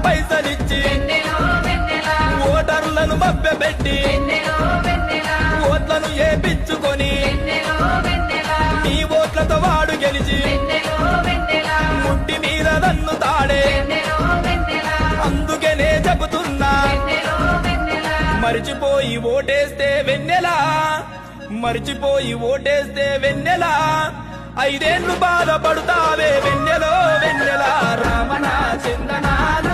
పైసలిచ్చి ఓటర్లను మభ్యపెట్టి ఓట్లను ఏపించుకొని నీ ఓట్లతో వాడు గెలిచి ముట్టి మీద నన్ను తాడే అందుకనే చెబుతున్నా మరిచిపోయి ఓటేస్తే వెన్నెలా మరిచిపోయి ఓటేస్తే వెన్నెలా 5 ఏళ్ళు బాధపడుతావే వెన్నెలో వెన్నెలా రామణ చందనాల